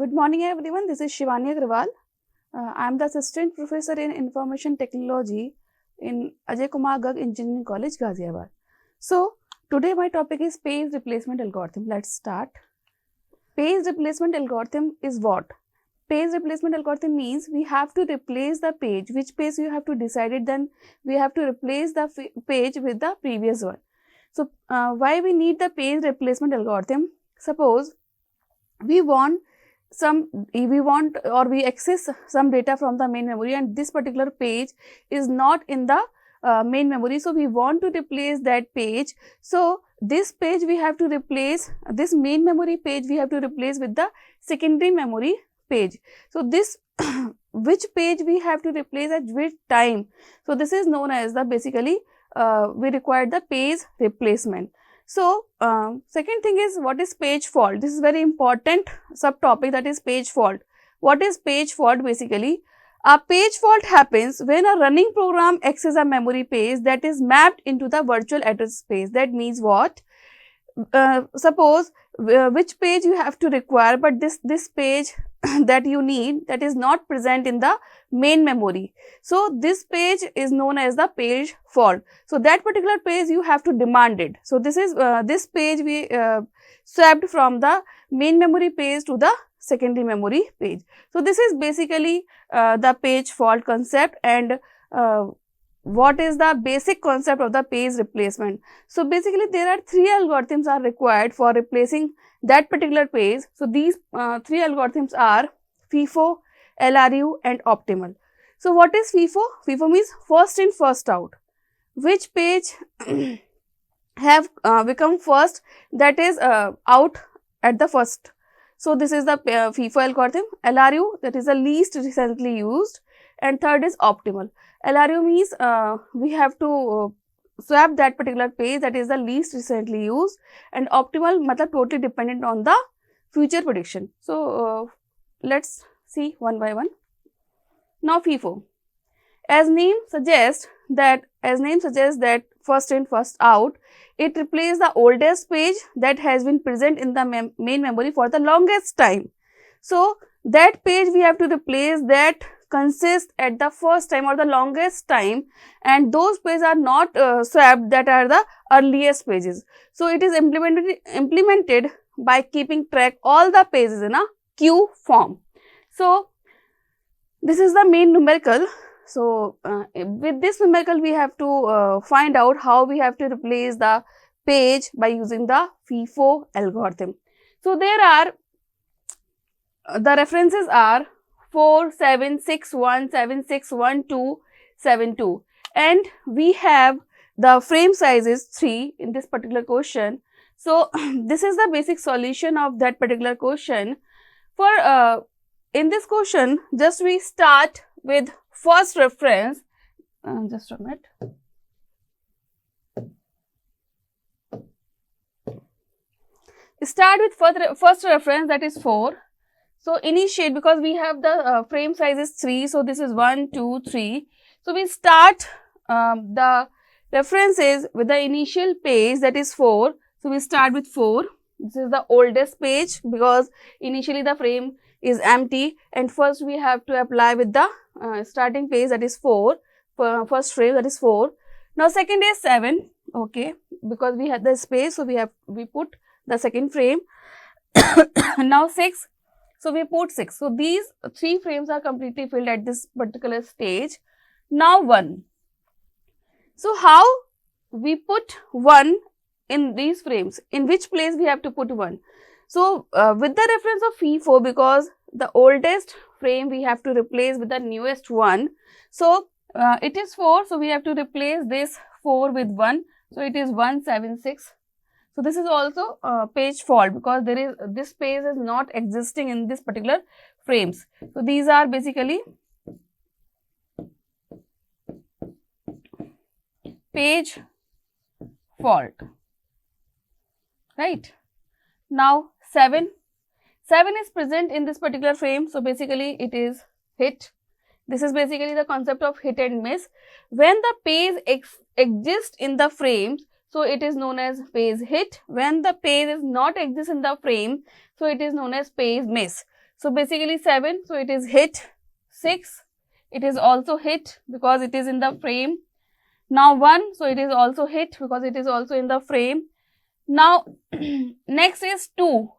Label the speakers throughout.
Speaker 1: Good morning everyone, this is Shivani Agarwal. I am the Assistant Professor in Information Technology in Ajay Kumar Garg Engineering College, Ghaziabad. So, today my topic is page replacement algorithm. Let's start. Page replacement algorithm is what? Page replacement algorithm means we have to replace the page. Which page you have to decide it, then we have to replace the page with the previous one. So, why we need the page replacement algorithm? Suppose we access some data from the main memory and this particular page is not in the main memory, so we want to replace that page. So this page we have to replace, this main memory page we have to replace with the secondary memory page. So this which page we have to replace at which time, so this is known as the basically we require the page replacement. So, second thing is, what is page fault? This is very important subtopic, that is page fault. What is page fault basically? A page fault happens when a running program accesses a memory page that is mapped into the virtual address space. That means what? Suppose which page you have to require, but this page that you need, that is not present in the main memory. So this page is known as the page fault. So that particular page you have to demand it. So this is this page we swapped from the main memory page to the secondary memory page. So this is basically the page fault concept, and what is the basic concept of the page replacement. So basically there are three algorithms are required for replacing that particular page. So these three algorithms are FIFO, LRU and optimal. So what is FIFO? FIFO means first in first out. Which page have become first, that is out at the first. So this is the FIFO algorithm. LRU, that is the least recently used, and third is optimal. LRU means we have to swap that particular page that is the least recently used, and optimal matlab totally dependent on the future prediction. So let's see one by one. Now FIFO, as name suggests that first in first out, it replaces the oldest page that has been present in the main memory for the longest time. So that page we have to replace that consists at the first time or the longest time, and those pages are not swapped, that are the earliest pages. So it is implemented by keeping track all the pages in a queue form. So this is the main numerical. So with this numerical we have to find out how we have to replace the page by using the FIFO algorithm. So there are the references are 4, 7, 6, 1, 7, 6, 1, 2, 7, 2, and we have the frame size is 3 in this particular question. So this is the basic solution of that particular question. For in this question, just we start with first reference. Just a minute. Start with first reference, that is 4. So initiate, because we have the frame size is 3, so this is 1, 2, 3. So we start the references with the initial page, that is 4. So we start with 4. This is the oldest page because initially the frame is empty, and first we have to apply with the starting page, that is 4. First frame, that is 4. Now second is 7. Okay, because we had the space, so we put the second frame. Now 6. So we put 6. So these 3 frames are completely filled at this particular stage. Now 1. So how we put 1 in these frames? In which place we have to put 1? So with the reference of FIFO, because the oldest frame we have to replace with the newest one. So it is 4. So we have to replace this 4 with 1. So it is 176. So this is also page fault, because there is this page is not existing in this particular frames. So these are basically page fault, right? Now 7 is present in this particular frame, so basically it is hit. This is basically the concept of hit and miss. When the page exists in the frames, so it is known as page hit. When the page is not exist in the frame, so it is known as page miss. So basically 7, so it is hit. 6, it is also hit because it is in the frame. Now 1, so it is also hit because it is also in the frame. Now next is 2.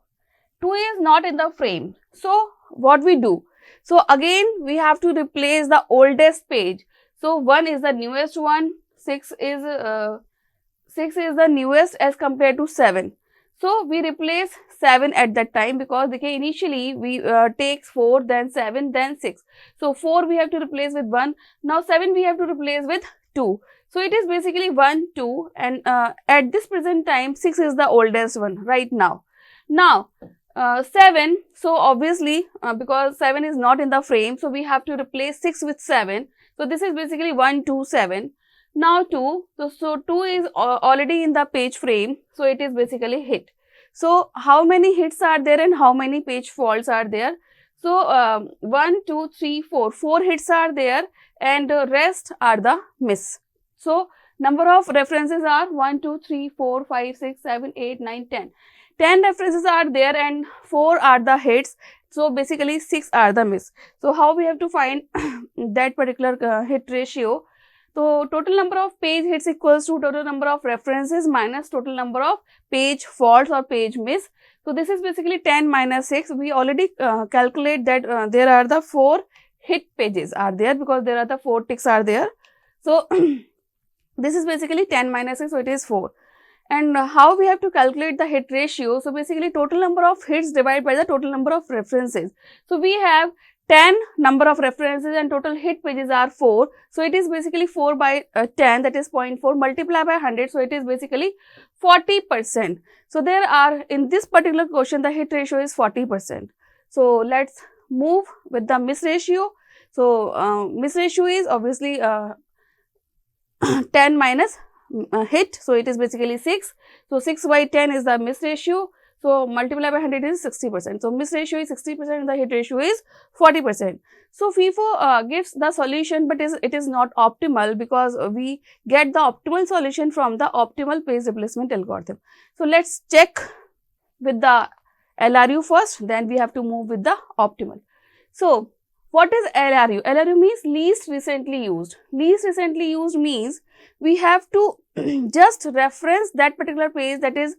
Speaker 1: 2 is not in the frame. So what we do? So again we have to replace the oldest page. So 1 is the newest one, 6 is the newest as compared to 7. So we replace 7 at that time because okay, initially we takes 4, then 7, then 6. So 4 we have to replace with 1. Now 7 we have to replace with 2. So it is basically 1, 2, and at this present time 6 is the oldest one right now. Now 7, so obviously because 7 is not in the frame, so we have to replace 6 with 7. So this is basically 1, 2, 7. Now 2, so 2 is already in the page frame, so it is basically hit. So how many hits are there and how many page faults are there? So 1, 2, 3, 4, 4 hits are there and rest are the miss. So number of references are 1, 2, 3, 4, 5, 6, 7, 8, 9, 10. 10 references are there and 4 are the hits. So basically 6 are the miss. So how we have to find that particular hit ratio? So total number of page hits equals to total number of references minus total number of page faults or page miss. So this is basically 10 minus 6. We already calculate that there are the 4 hit pages are there because there are the 4 ticks are there. So this is basically 10 minus 6, so it is 4. And how we have to calculate the hit ratio? So basically total number of hits divided by the total number of references. So we have 10 number of references and total hit pages are 4. So it is basically 4 by 10, that is 0.4, multiply by 100. So it is basically 40%. So there are, in this particular question, the hit ratio is 40%. So let's move with the miss ratio. So miss ratio is obviously 10 minus hit, so it is basically 6. So 6 by 10 is the miss ratio. So multiply by 100 is 60%. So miss ratio is 60% and the hit ratio is 40%. So FIFO gives the solution, but it is not optimal because we get the optimal solution from the optimal page replacement algorithm. So let's check with the LRU first, then we have to move with the optimal. So what is LRU? LRU means least recently used. Least recently used means we have to just reference that particular page that is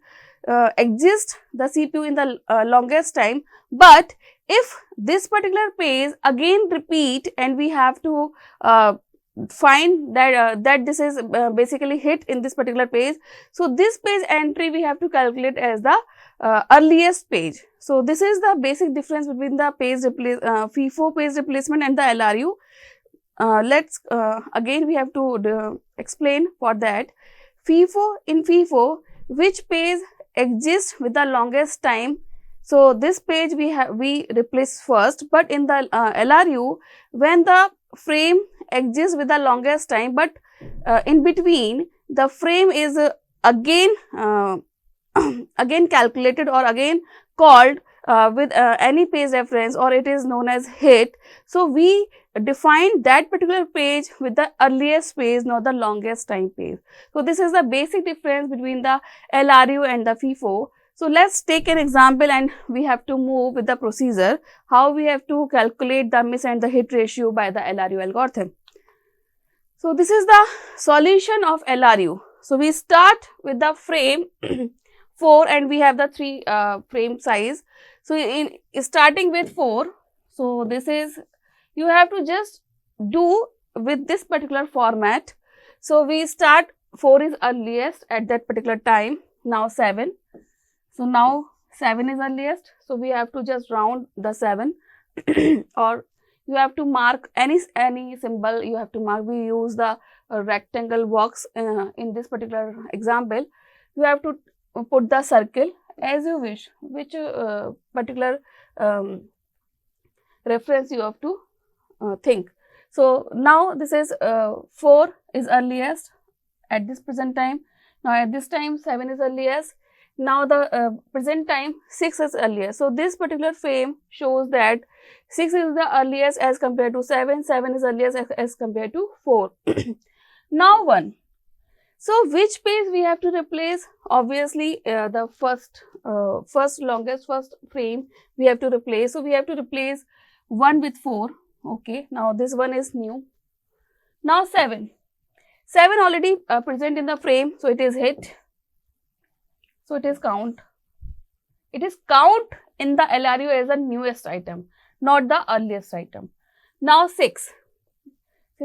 Speaker 1: exists the CPU in the longest time. But if this particular page again repeat and we have to find that that this is basically hit in this particular page, so this page entry we have to calculate as the earliest page. So this is the basic difference between the page FIFO page replacement and the LRU. Let's again we have to explain for that. FIFO, in FIFO, which page exists with the longest time, so this page we replace first. But in the LRU, when the frame exists with the longest time, but in between the frame is again again calculated or again called with any page reference, or it is known as hit. So we define that particular page with the earliest page, not the longest time page. So this is the basic difference between the LRU and the FIFO. So let's take an example and we have to move with the procedure how we have to calculate the miss and the hit ratio by the LRU algorithm. So this is the solution of LRU. So we start with the frame 4 and we have the 3 frame size. So in starting with 4, so this is, you have to just do with this particular format. So we start 4 is earliest at that particular time, now 7. So now 7 is earliest, so we have to just round the 7 or you have to mark any symbol you have to mark. We use the rectangle box in this particular example. You have to put the circle as you wish, which particular reference you have to think. So now this is 4 is earliest at this present time. Now at this time 7 is earliest. Now the present time 6 is earliest. So this particular frame shows that 6 is the earliest as compared to 7, 7 is earliest as compared to 4. Now 1. So which page we have to replace? Obviously the first longest first frame we have to replace. So we have to replace 1 with 4. Okay, now this one is new. Now 7 already present in the frame, so it is hit. So it is count. It is count in the LRU as the newest item, not the earliest item. Now 6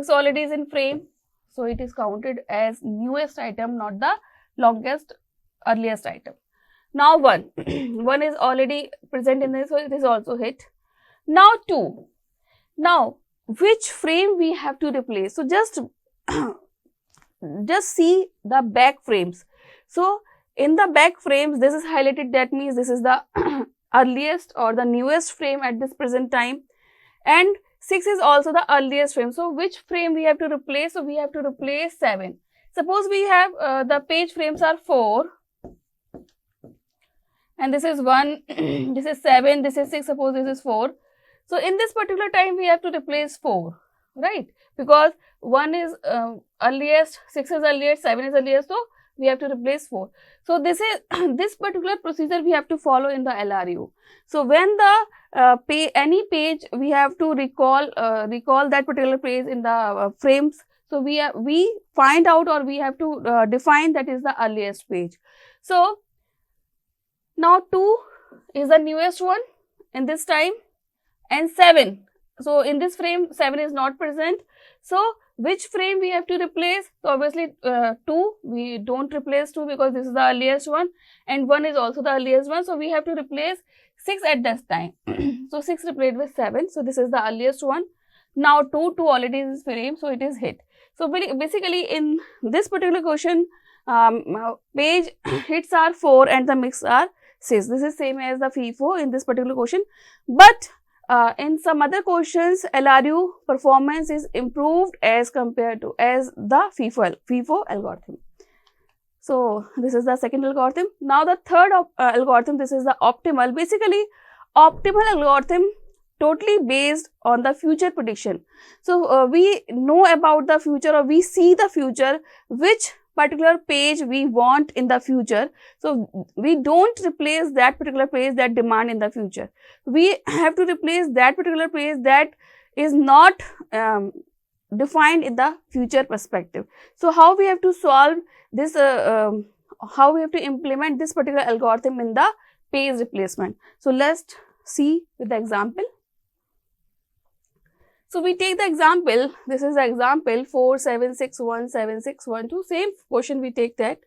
Speaker 1: already is in frame, so it is counted as newest item, not the longest earliest item. Now 1 1 is already present in this, so it is also hit. Now 2. Now which frame we have to replace? So just see the back frames. So in the back frames, this is highlighted, that means this is the earliest or the newest frame at this present time, and 6 is also the earliest frame. So which frame we have to replace? So we have to replace 7. Suppose we have the page frames are 4 and this is 1, this is 7, this is 6, suppose this is 4. So in this particular time we have to replace 4, right? Because 1 is earliest, 6 is earliest, 7 is earliest, so we have to replace 4. So this is this particular procedure we have to follow in the LRU. So when the any page we have to recall that particular page in the frames. So we find out, or we have to define that is the earliest page. So now 2 is the newest one in this time, and 7. So in this frame 7 is not present. So which frame we have to replace? So obviously 2, we don't replace 2 because this is the earliest one, and 1 is also the earliest one. So we have to replace 6 at this time. So 6 replaced with 7. So this is the earliest one. Now 2 already is frame, so it is hit. So basically in this particular question, page hits are 4 and the mix are 6. This is same as the FIFO in this particular question, but in some other questions, LRU performance is improved as compared to the FIFO algorithm. So this is the second algorithm. Now the third algorithm, this is the optimal. Basically, optimal algorithm totally based on the future prediction. So we know about the future, or we see the future, which particular page we want in the future. So we don't replace that particular page that demand in the future. We have to replace that particular page that is not defined in the future perspective. So how we have to solve this, how we have to implement this particular algorithm in the page replacement. So let's see with the example. So we take the example, this is the example 4, 7, 6, 1, 7, 6, 1, 2, same question we take that.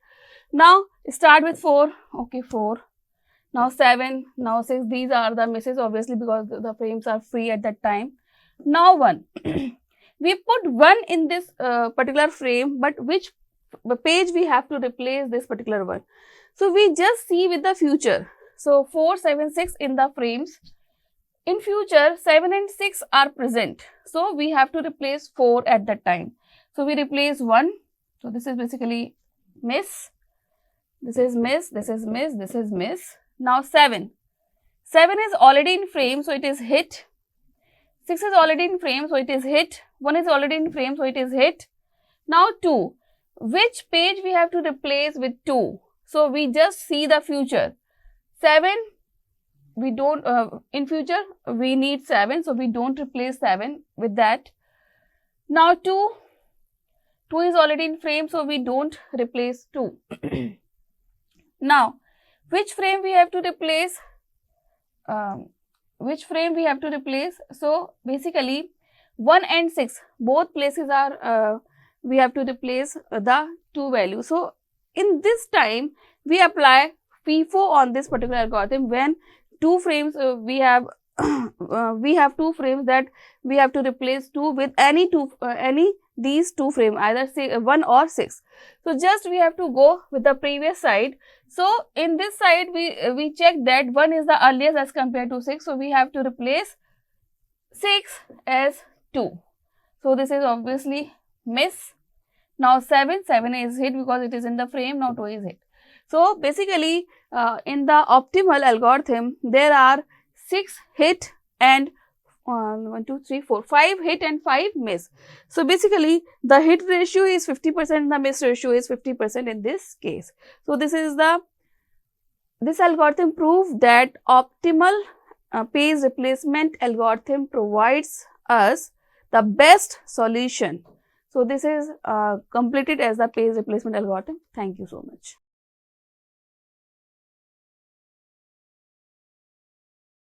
Speaker 1: Now start with 4, okay 4, now 7, now 6, these are the misses obviously because the frames are free at that time. Now 1, we put 1 in this particular frame, but which page we have to replace this particular one? So we just see with the future. So 4, 7, 6 in the frames. In future, 7 and 6 are present. So we have to replace 4 at that time. So we replace 1. So this is basically miss. This is miss. This is miss. This is miss. Now 7. 7 is already in frame, so it is hit. 6 is already in frame, so it is hit. 1 is already in frame, so it is hit. Now 2. Which page we have to replace with 2? So we just see the future. 7. We don't, in future, we need 7, so we don't replace 7 with that. Now 2 is already in frame, so we don't replace 2. Now, which frame we have to replace? So basically 1 and 6, both places are, we have to replace the 2 values. So in this time, we apply FIFO on this particular algorithm when 2 frames we have 2 frames that we have to replace 2 with these 2 frames, either say 1 or 6. So just we have to go with the previous side. So in this side we check that 1 is the earliest as compared to 6. So we have to replace 6 as 2. So this is obviously miss. Now 7 is hit because it is in the frame. Now 2 is hit. So basically in the optimal algorithm, there are 6 hit and 1, 2, 3, 4, 5 hit and 5 miss. So basically the hit ratio is 50%, the miss ratio is 50% in this case. So this algorithm proved that optimal page replacement algorithm provides us the best solution. So this is completed as the page replacement algorithm. Thank you so much.